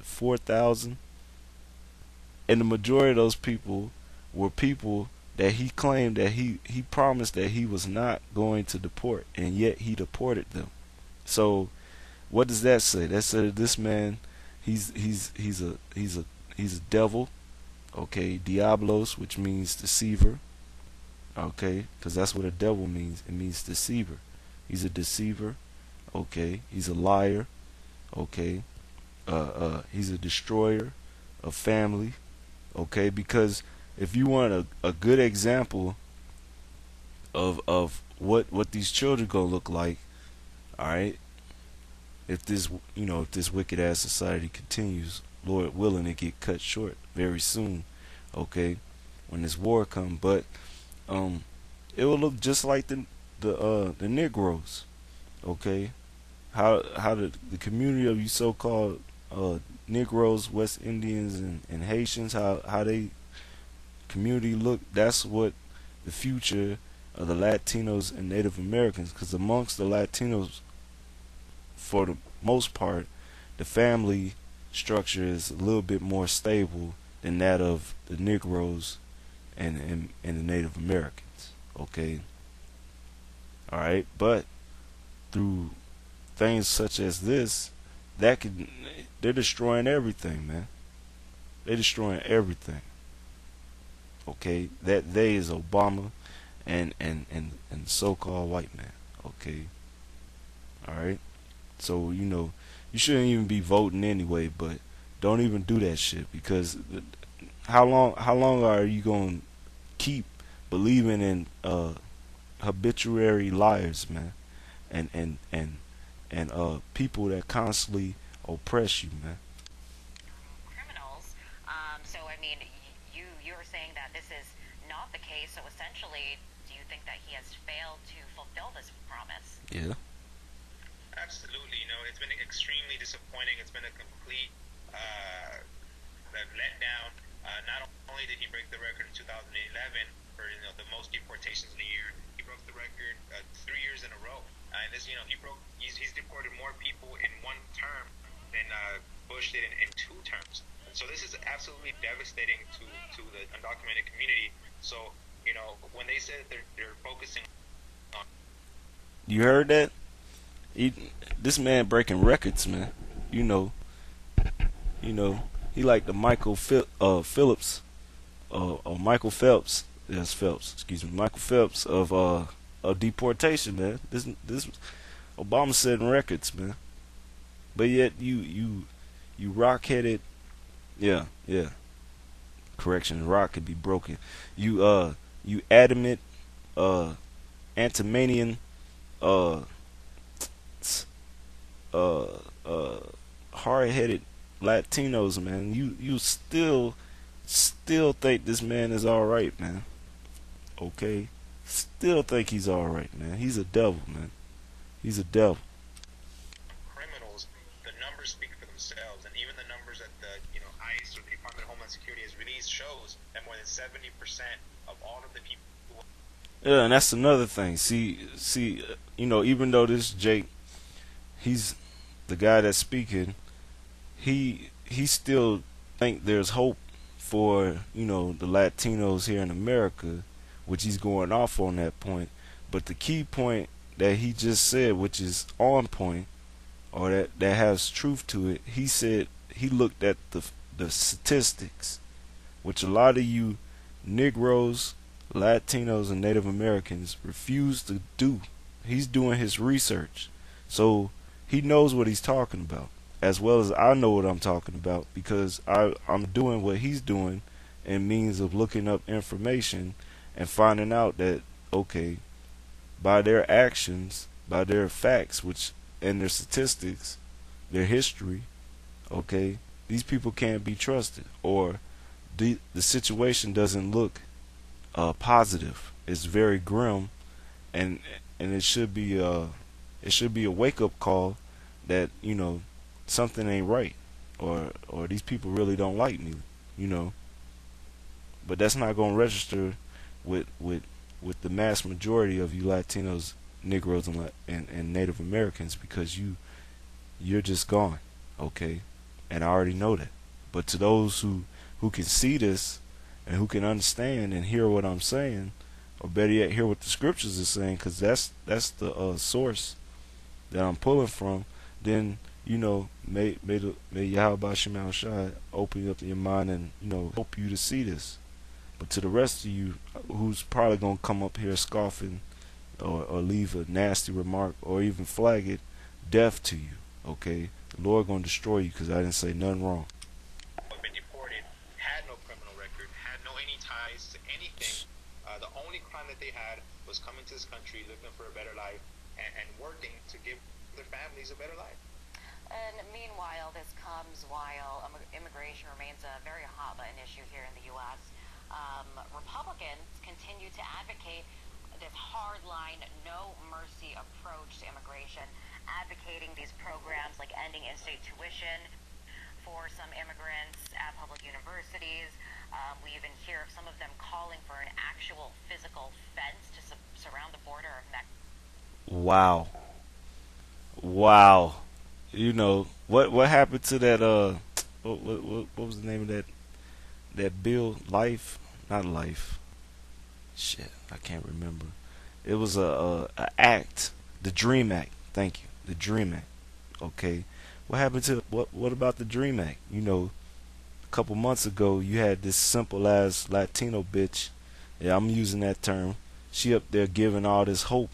what, 4,000, and the majority of those people were people that he claimed that he promised that he was not going to deport, and yet he deported them. So what does that say? That says that this man, he's a devil. Okay, diablos, which means deceiver. Okay, because that's what a devil means. It means deceiver. He's a deceiver. Okay, he's a liar. Okay, he's a destroyer of family. Okay, because if you want a good example of what these children gonna look like, all right, if this if this wicked ass society continues, Lord willing, it get cut short very soon. Okay, when this war come, but um, it will look just like the Negros. Okay, how the community of you so-called Negroes, West Indians, and Haitians, how they community look. That's what the future of the Latinos and Native Americans, because amongst the Latinos, for the most part, the family structure is a little bit more stable than that of the Negroes and the Native Americans. Okay, all right, but through things such as this, they're destroying everything, man. They're destroying everything. Okay, that they is Obama and so-called white man. Okay, all right. So you shouldn't even be voting anyway, but don't even do that shit, because how long are you gonna keep believing in habituary liars, man, and people that constantly oppress you, man. Criminals. So I mean, you're saying that this is not the case. So essentially, do you think that he has failed to fulfill this promise? Yeah. Absolutely. It's been extremely disappointing. It's been a complete letdown. Not only did he break the record in 2011 for the most deportations in a year, he broke the record 3 years in a row. And this, he's deported more people in one term than Bush did in 2 terms. And so this is absolutely devastating to the undocumented community. So when they said they're focusing on. You heard that? This man breaking records, man. You know, he like the Phillips, or Michael Phelps. Yes, Phelps. Excuse me, Michael Phelps of deportation, man. This Obama setting records, man. But yet you rock headed. Yeah, yeah. Correction, rock could be broken. You adamant, antimanian, uh, uh, uh, hard-headed Latinos, man. You still think this man is all right, man. Okay, still think he's all right, man. He's a devil, man. He's a devil. Criminals, the numbers speak for themselves, and even the numbers that the ICE or the Department of Homeland Security has released shows that more than 70% of all of the people. Yeah, and that's another thing. See, even though this Jake, he's the guy that's speaking, he still think there's hope for the Latinos here in America, which he's going off on that point. But the key point that he just said, which is on point, or that has truth to it, he said he looked at the statistics, which a lot of you Negroes, Latinos, and Native Americans refuse to do. He's doing his research, so he knows what he's talking about, as well as I know what I'm talking about, because I'm doing what he's doing in means of looking up information and finding out that, okay, by their actions, by their facts, which and their statistics, their history, okay, these people can't be trusted, or the situation doesn't look positive. It's very grim, and it should be a wake up call that something ain't right, or these people really don't like me, but that's not going to register with the mass majority of you Latinos, Negroes, and Native Americans, because you're just gone, okay, and I already know that. But to those who can see this and who can understand and hear what I'm saying, or better yet, hear what the scriptures are saying, because that's the source that I'm pulling from. Then may Yahweh Shema Shai open up your mind and help you to see this. But to the rest of you, who's probably gonna come up here scoffing or leave a nasty remark or even flag it death to you, okay? The Lord gonna destroy you because I didn't say nothing wrong. Been deported, had no criminal record, had no any ties to anything. The only crime that they had was coming to this country looking for a better life and working to give their families a better life. And meanwhile, this comes while immigration remains a very hot button issue here in the U.S. Republicans continue to advocate this hardline, no mercy approach to immigration, advocating these programs like ending in-state tuition for some immigrants at public universities. We even hear of some of them calling for an actual physical fence to surround the border of Mexico. Wow. Wow. What happened to that what was the name of that bill? Life? Not Life. Shit, I can't remember. It was a act, the Dream Act. Thank you, the Dream Act. Okay, what happened to what about the Dream Act? A couple months ago, you had this simple ass Latino bitch. Yeah, I'm using that term. She up there giving all this hope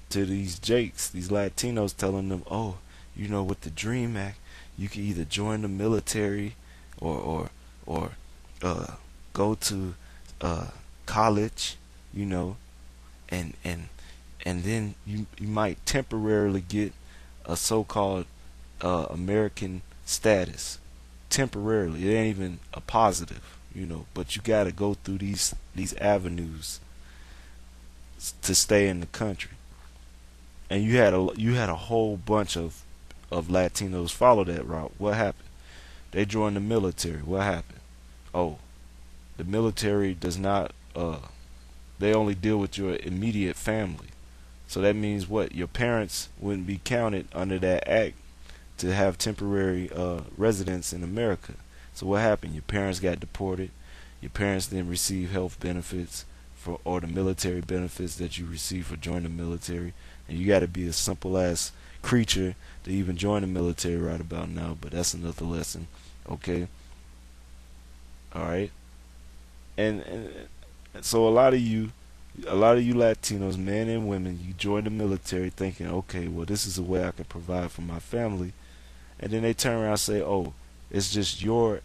to these Jakes, these Latinos, telling them, oh, with the Dream Act, you can either join the military or go to college, and then you might temporarily get a so-called American status. Temporarily, it ain't even a positive, but you got to go through these avenues to stay in the country. And you had a whole bunch of Latinos follow that route. What happened? They joined the military. What happened? Oh, the military does not. They only deal with your immediate family. So that means what? Your parents wouldn't be counted under that act to have temporary residence in America. So what happened? Your parents got deported. Your parents didn't receive health benefits or the military benefits that you receive for joining the military. And you got to be a simple ass creature to even join the military right about now. But that's another lesson. Okay. All right. And so a lot of you Latinos, men and women, you join the military thinking, okay, well, this is a way I can provide for my family. And then they turn around and say, oh, it's just your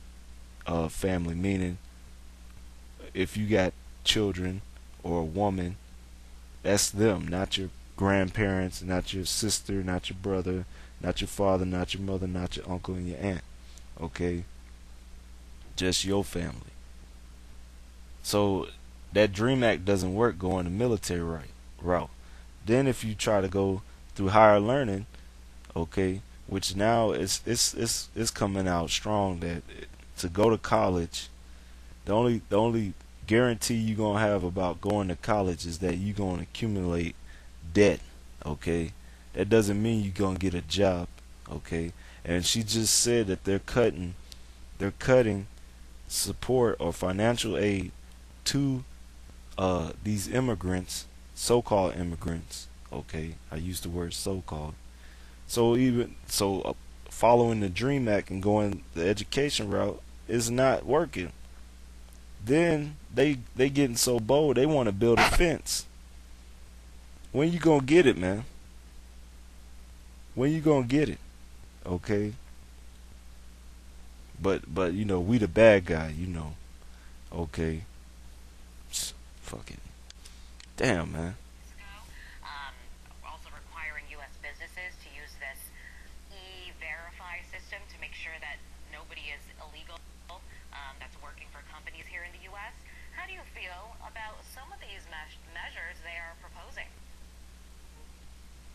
family, meaning if you got children or a woman, that's them, not your grandparents, not your sister, not your brother, not your father, not your mother, not your uncle and your aunt. Okay? Just your family. So that Dream Act doesn't work going the military route. Then if you try to go through higher learning, okay, which now it's coming out strong that to go to college, the only guarantee you're gonna have about going to college is that you're gonna accumulate debt. Okay, that doesn't mean you're gonna get a job. Okay, and she just said that they're cutting support or financial aid to these immigrants, so-called immigrants. Okay, I use the word so-called. So following the Dream Act and going the education route is not working. Then they getting so bold they want to build a fence. When you gonna get it, man? When you gonna get it? Okay. But we the bad guy, Okay. Fuck it. Damn, man. Also requiring U.S. businesses to use this e-verify system to make sure that nobody is illegal that's working for companies here in the U.S. How do you feel about some of these measures they are proposing?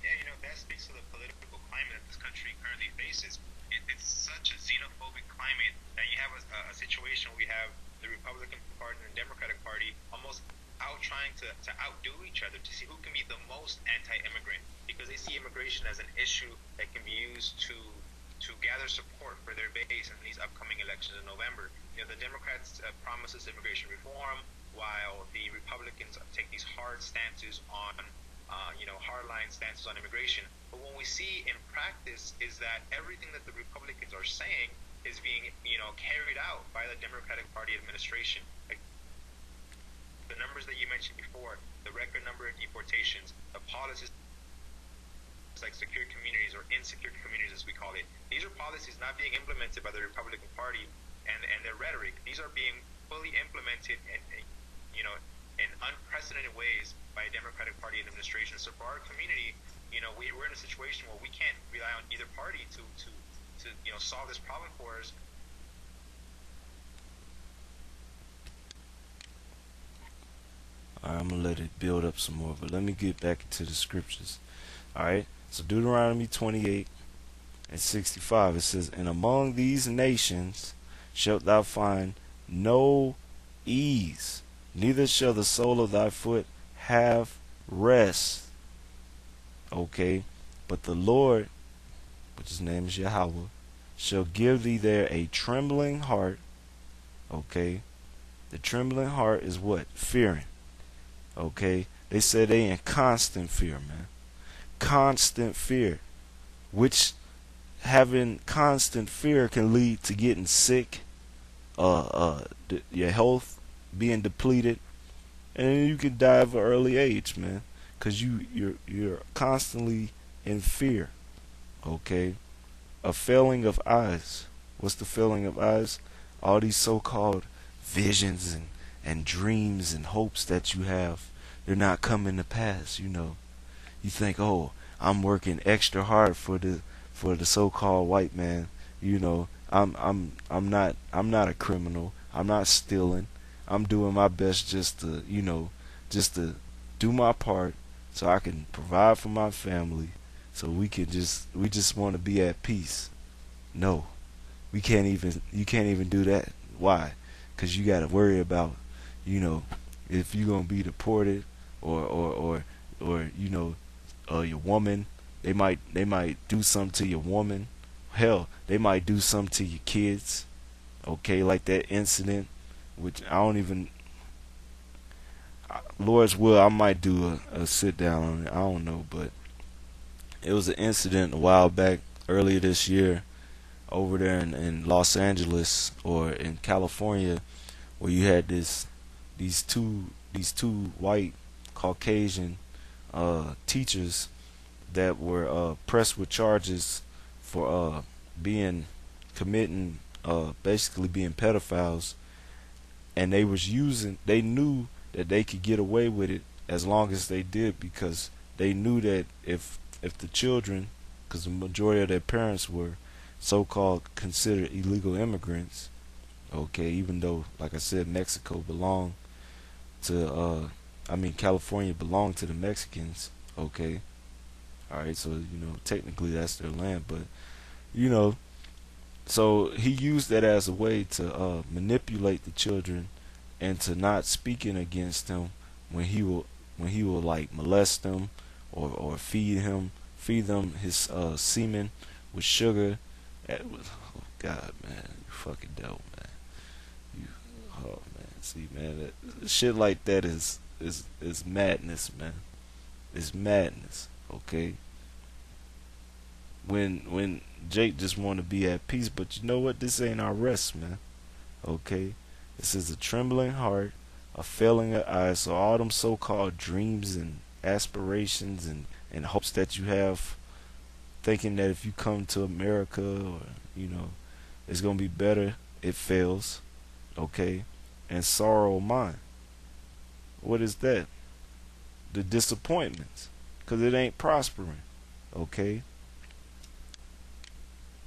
Yeah, that speaks to the political climate that this country currently faces. It's such a xenophobic climate that you have a situation where we have the Republican Party and the Democratic Party almost out trying to outdo each other to see who can be the most anti-immigrant, because they see immigration as an issue that can be used to gather support for their base in these upcoming elections in November. The Democrats promise us immigration reform, while the Republicans take these hard stances on, hardline stances on immigration. But what we see in practice is that everything that the Republicans are saying is being, carried out by the Democratic Party administration. Like the numbers that you mentioned before, the record number of deportations, the policies like secure communities or insecure communities as we call it. These are policies not being implemented by the Republican Party and their rhetoric. These are being fully implemented in unprecedented ways by a Democratic Party administration. So for our community, we're in a situation where we can't rely on either party to solve this problem for us. Alright, I'm gonna let it build up some more, but let me get back into the scriptures. Alright, so Deuteronomy 28 and 65, it says, "And among these nations shalt thou find no ease, neither shall the sole of thy foot have rest." Okay, but the Lord, which his name is Yahweh, shall give thee there a trembling heart. Okay, the trembling heart is what? Fearing. Okay, they said they in constant fear, man. Constant fear, which having constant fear can lead to getting sick, your health being depleted, and you can die of an early age, man, because you're constantly in fear. Okay, a failing of eyes. What's the failing of eyes? All these so-called visions and dreams and hopes that you have, they're not coming to pass. You think, oh, I'm working extra hard for the so-called white man. I'm not a criminal. I'm not stealing. I'm doing my best just to do my part so I can provide for my family, so we just want to be at peace. No, you can't even do that. Why? Because you got to worry about, if you're gonna be deported, or your woman. They might do something to your woman. Hell, they might do something to your kids. Okay, like that incident, which I don't even. Lord's will, I might do a sit down on it. I don't know, but it was an incident a while back, earlier this year, over there in Los Angeles or in California, where you had these two white Caucasian teachers that were pressed with charges for basically being pedophiles, and they knew that they could get away with it as long as they did, because they knew that if the children, because the majority of their parents were so-called considered illegal immigrants, okay, even though, like I said, California belonged to the Mexicans, okay, alright, so, technically that's their land, but, so he used that as a way to manipulate the children into not speaking against them when he will like molest them or feed them his semen with sugar. Oh God, man, you fucking devil, man. Oh man, see, man, shit like that is madness, man. It's madness, okay. When Jake just want to be at peace, but you know what? This ain't our rest, man. Okay, this is a trembling heart, a failing of eyes. So all them so-called dreams and aspirations and hopes that you have, thinking that if you come to America, or it's gonna be better, it fails. Okay, and sorrow of mind. What is that? The disappointments, because it ain't prospering. Okay.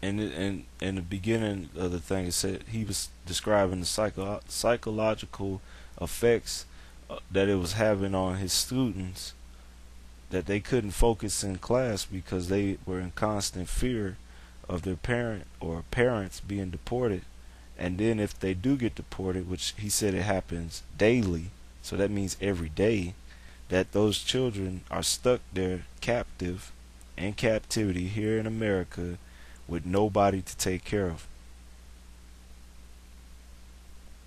And in the beginning of the thing, it said he was describing the psychological effects that it was having on his students, that they couldn't focus in class because they were in constant fear of their parents being deported. And then if they do get deported, which he said it happens daily, so that means every day, that those children are stuck there captive, in captivity here in America, with nobody to take care of.